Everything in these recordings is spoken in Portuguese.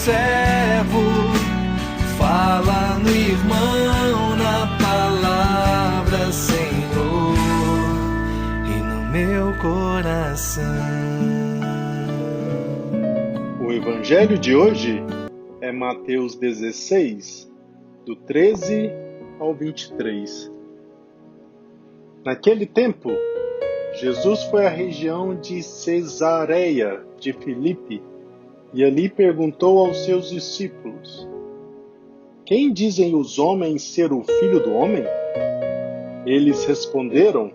servo, fala no irmão, na palavra, Senhor, e no meu coração. O evangelho de hoje é Mateus 16, do 13 ao 23. Naquele tempo, Jesus foi à região de Cesareia de Filipe e ali perguntou aos seus discípulos: Quem dizem os homens ser o Filho do Homem? Eles responderam: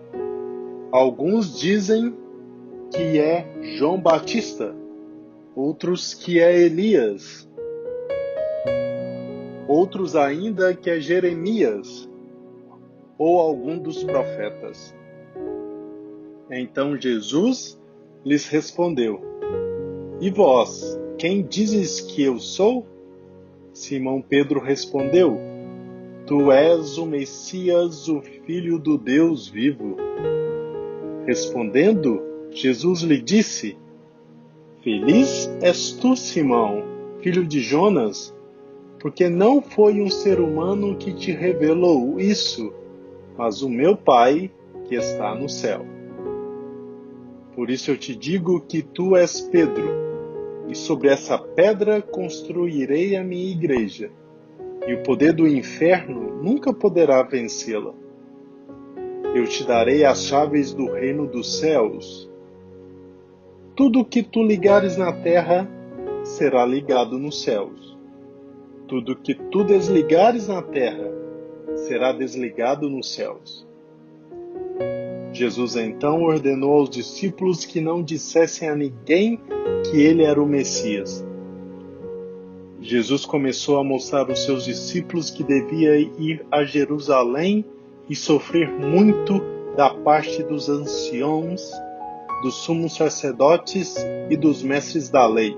Alguns dizem que é João Batista, outros que é Elias, outros ainda que é Jeremias ou algum dos profetas. Então Jesus lhes respondeu: E vós, quem dizes que eu sou? Simão Pedro respondeu: Tu és o Messias, o Filho do Deus vivo. Respondendo, Jesus lhe disse: Feliz és tu, Simão, filho de Jonas, porque não foi um ser humano que te revelou isso, mas o meu Pai que está no céu. Por isso eu te digo que tu és Pedro, e sobre essa pedra construirei a minha igreja, e o poder do inferno nunca poderá vencê-la. Eu te darei as chaves do reino dos céus. Tudo o que tu ligares na terra será ligado nos céus. Tudo o que tu desligares na terra será desligado nos céus. Jesus então ordenou aos discípulos que não dissessem a ninguém que ele era o Messias. Jesus começou a mostrar aos seus discípulos que devia ir a Jerusalém e sofrer muito da parte dos anciãos, dos sumos sacerdotes e dos mestres da lei,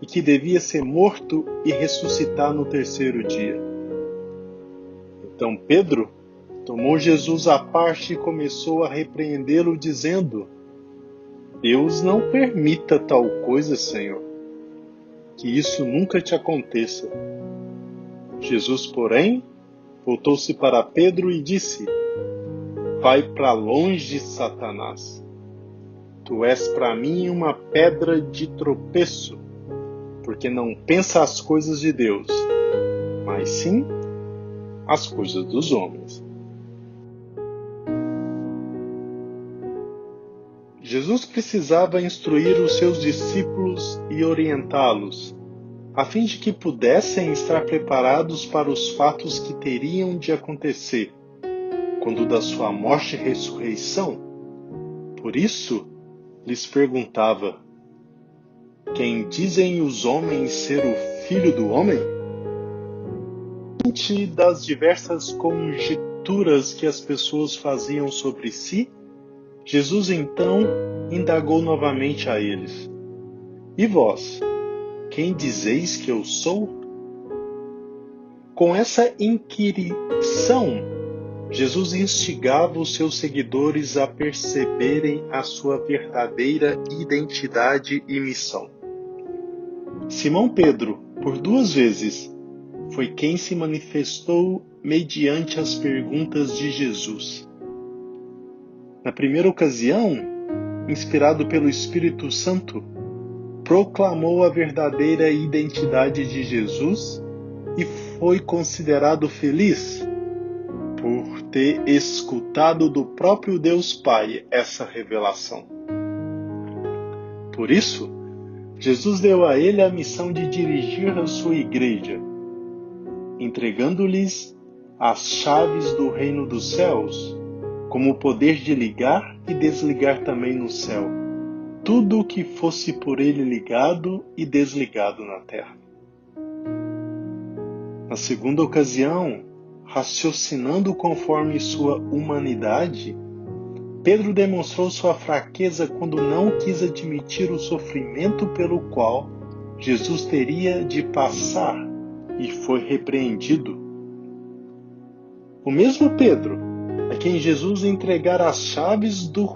e que devia ser morto e ressuscitar no terceiro dia. Então Pedro tomou Jesus à parte e começou a repreendê-lo, dizendo: Deus não permita tal coisa, Senhor, que isso nunca te aconteça. Jesus, porém, voltou-se para Pedro e disse: Vai para longe, Satanás. Tu és para mim uma pedra de tropeço, porque não pensa as coisas de Deus, mas sim as coisas dos homens. Jesus precisava instruir os seus discípulos e orientá-los, a fim de que pudessem estar preparados para os fatos que teriam de acontecer, quando da sua morte e ressurreição. Por isso, lhes perguntava: Quem dizem os homens ser o Filho do Homem? Diante das diversas conjecturas que as pessoas faziam sobre si, Jesus então indagou novamente a eles: E vós, quem dizeis que eu sou? Com essa inquirição, Jesus instigava os seus seguidores a perceberem a sua verdadeira identidade e missão. Simão Pedro, por 2 vezes, foi quem se manifestou mediante as perguntas de Jesus. Na primeira ocasião, inspirado pelo Espírito Santo, proclamou a verdadeira identidade de Jesus e foi considerado feliz por ter escutado do próprio Deus Pai essa revelação. Por isso, Jesus deu a ele a missão de dirigir a sua igreja, entregando-lhes as chaves do reino dos céus, como o poder de ligar e desligar também no céu tudo o que fosse por ele ligado e desligado na terra. Na segunda ocasião, raciocinando conforme sua humanidade, Pedro demonstrou sua fraqueza quando não quis admitir o sofrimento pelo qual Jesus teria de passar e foi repreendido. O mesmo Pedro, a quem Jesus entregara as chaves do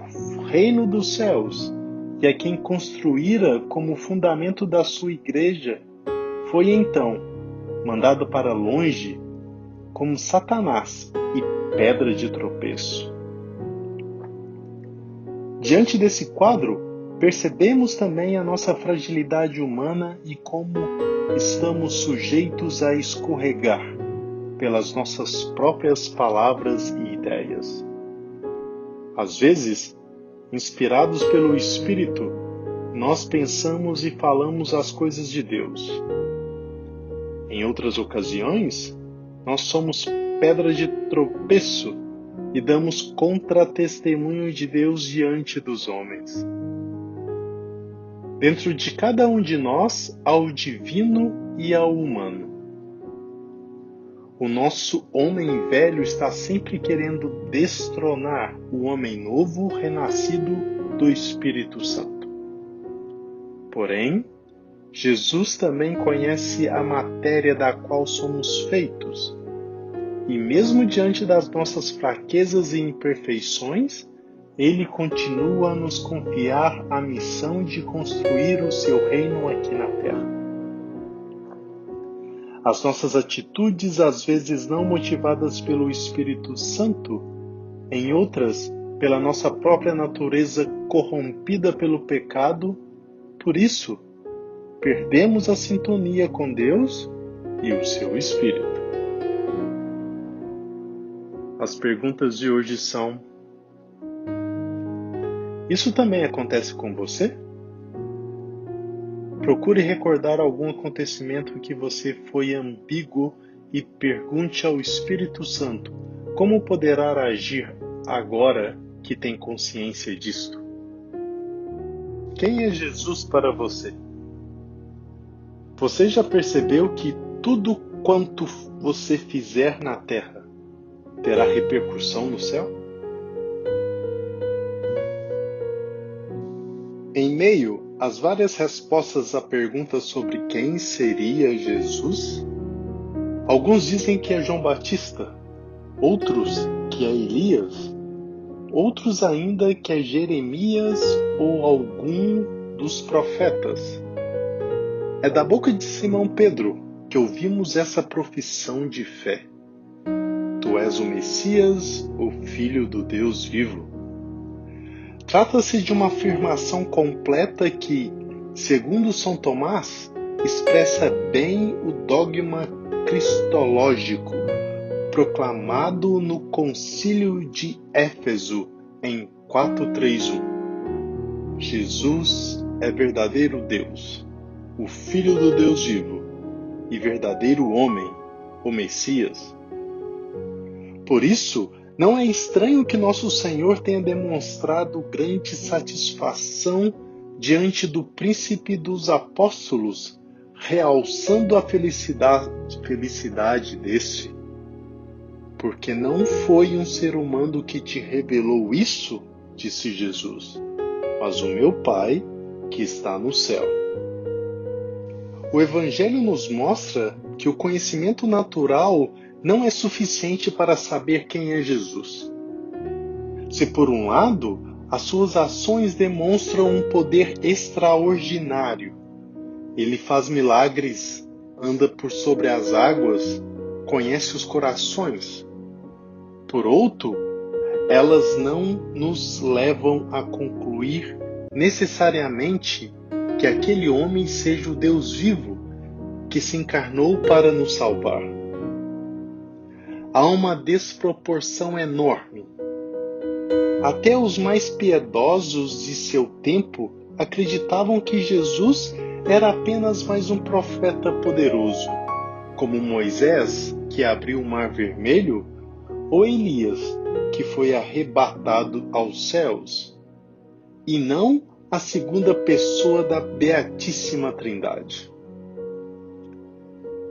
reino dos céus e a quem construíra como fundamento da sua igreja, foi então mandado para longe como Satanás e pedra de tropeço. Diante desse quadro, percebemos também a nossa fragilidade humana e como estamos sujeitos a escorregar pelas nossas próprias palavras e ideias. Às vezes, inspirados pelo Espírito, nós pensamos e falamos as coisas de Deus. Em outras ocasiões, nós somos pedra de tropeço e damos contra-testemunho de Deus diante dos homens. Dentro de cada um de nós há o divino e há o humano. O nosso homem velho está sempre querendo destronar o homem novo renascido do Espírito Santo. Porém, Jesus também conhece a matéria da qual somos feitos. E mesmo diante das nossas fraquezas e imperfeições, Ele continua a nos confiar a missão de construir o seu reino aqui na terra. As nossas atitudes, às vezes não motivadas pelo Espírito Santo, em outras, pela nossa própria natureza corrompida pelo pecado, por isso, perdemos a sintonia com Deus e o seu Espírito. As perguntas de hoje são: isso também acontece com você? Procure recordar algum acontecimento que você foi ambíguo e pergunte ao Espírito Santo como poderá agir agora que tem consciência disto. Quem é Jesus para você? Você já percebeu que tudo quanto você fizer na terra terá repercussão no céu? Em meio às várias respostas à pergunta sobre quem seria Jesus, alguns dizem que é João Batista, outros que é Elias, outros ainda que é Jeremias ou algum dos profetas. É da boca de Simão Pedro que ouvimos essa profissão de fé. Tu és o Messias, o Filho do Deus vivo. Trata-se de uma afirmação completa que, segundo São Tomás, expressa bem o dogma cristológico proclamado no Concílio de Éfeso em 431. Jesus é verdadeiro Deus, o Filho do Deus vivo, e verdadeiro homem, o Messias. Por isso, não é estranho que nosso Senhor tenha demonstrado grande satisfação diante do príncipe dos apóstolos, realçando a felicidade deste. Porque não foi um ser humano que te revelou isso, disse Jesus, mas o meu Pai que está no céu. O Evangelho nos mostra que o conhecimento natural não é suficiente para saber quem é Jesus. Se por um lado, as suas ações demonstram um poder extraordinário, ele faz milagres, anda por sobre as águas, conhece os corações. Por outro, elas não nos levam a concluir necessariamente que aquele homem seja o Deus vivo que se encarnou para nos salvar. Há uma desproporção enorme. Até os mais piedosos de seu tempo acreditavam que Jesus era apenas mais um profeta poderoso, como Moisés, que abriu o Mar Vermelho, ou Elias, que foi arrebatado aos céus, e não a segunda pessoa da Beatíssima Trindade.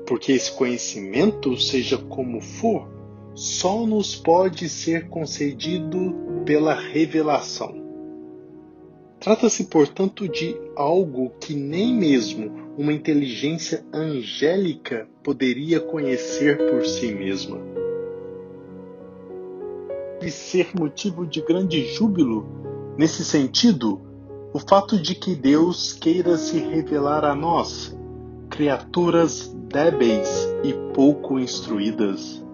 Porque esse conhecimento, seja como for, só nos pode ser concedido pela revelação. Trata-se, portanto, de algo que nem mesmo uma inteligência angélica poderia conhecer por si mesma. Deve ser motivo de grande júbilo, nesse sentido, o fato de que Deus queira se revelar a nós, criaturas débeis e pouco instruídas.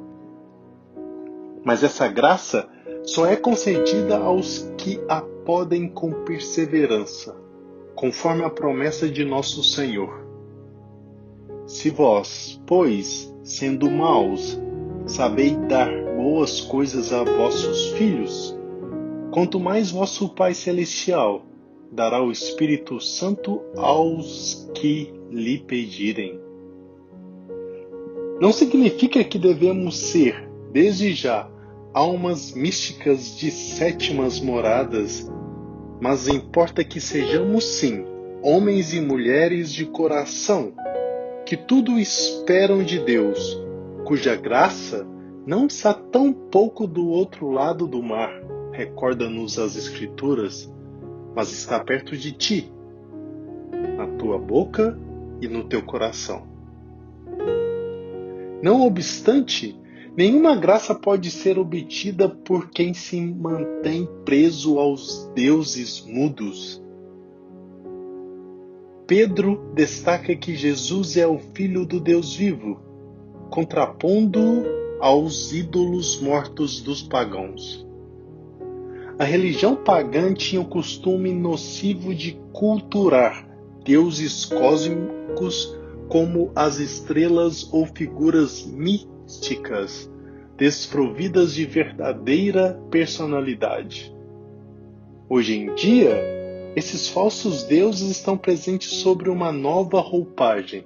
Mas essa graça só é concedida aos que a podem com perseverança, conforme a promessa de nosso Senhor. Se vós, pois, sendo maus, sabeis dar boas coisas a vossos filhos, quanto mais vosso Pai Celestial dará o Espírito Santo aos que lhe pedirem. Não significa que devemos ser, desde já, almas místicas de sétimas moradas, mas importa que sejamos sim, homens e mulheres de coração, que tudo esperam de Deus, cuja graça não está tão pouco do outro lado do mar, recorda-nos as Escrituras, mas está perto de ti, na tua boca e no teu coração. Não obstante, nenhuma graça pode ser obtida por quem se mantém preso aos deuses mudos. Pedro destaca que Jesus é o Filho do Deus vivo, contrapondo-o aos ídolos mortos dos pagãos. A religião pagã tinha o costume nocivo de cultuar deuses cósmicos como as estrelas ou figuras místicas, desprovidas de verdadeira personalidade. Hoje em dia, esses falsos deuses estão presentes sobre uma nova roupagem: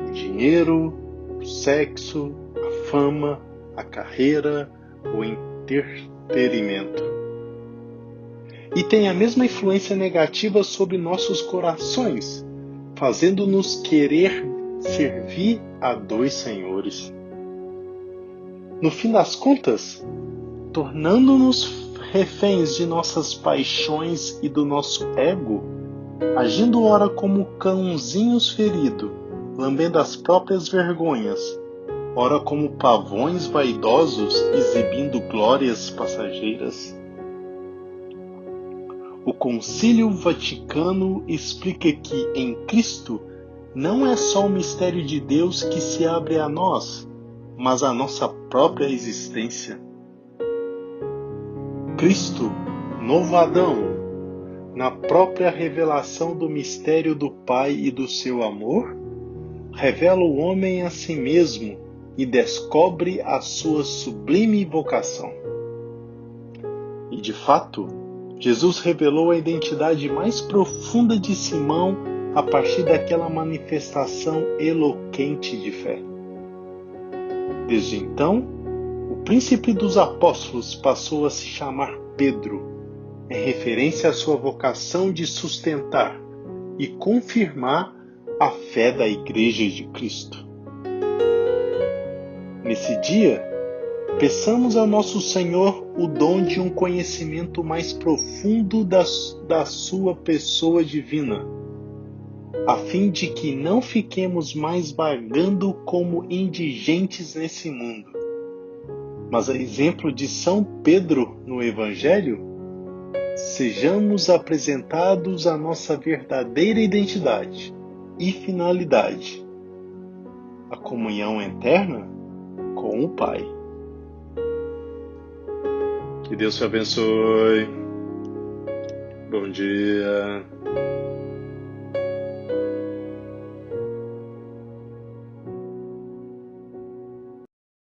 o dinheiro, o sexo, a fama, a carreira, o entretenimento. E tem a mesma influência negativa sobre nossos corações, fazendo-nos querer servir a dois senhores. No fim das contas, tornando-nos reféns de nossas paixões e do nosso ego, agindo ora como cãozinhos feridos, lambendo as próprias vergonhas, ora como pavões vaidosos, exibindo glórias passageiras. O Concílio Vaticano explica que em Cristo não é só o mistério de Deus que se abre a nós, mas a nossa própria existência. Cristo, novo Adão, na própria revelação do mistério do Pai e do seu amor, revela o homem a si mesmo e descobre a sua sublime vocação. E de fato, Jesus revelou a identidade mais profunda de Simão a partir daquela manifestação eloquente de fé. Desde então, o príncipe dos apóstolos passou a se chamar Pedro, em referência à sua vocação de sustentar e confirmar a fé da Igreja de Cristo. Nesse dia, peçamos ao nosso Senhor o dom de um conhecimento mais profundo da sua pessoa divina, a fim de que não fiquemos mais vagando como indigentes nesse mundo, mas a exemplo de São Pedro no Evangelho, sejamos apresentados à nossa verdadeira identidade e finalidade, a comunhão eterna com o Pai. Que Deus te abençoe. Bom dia.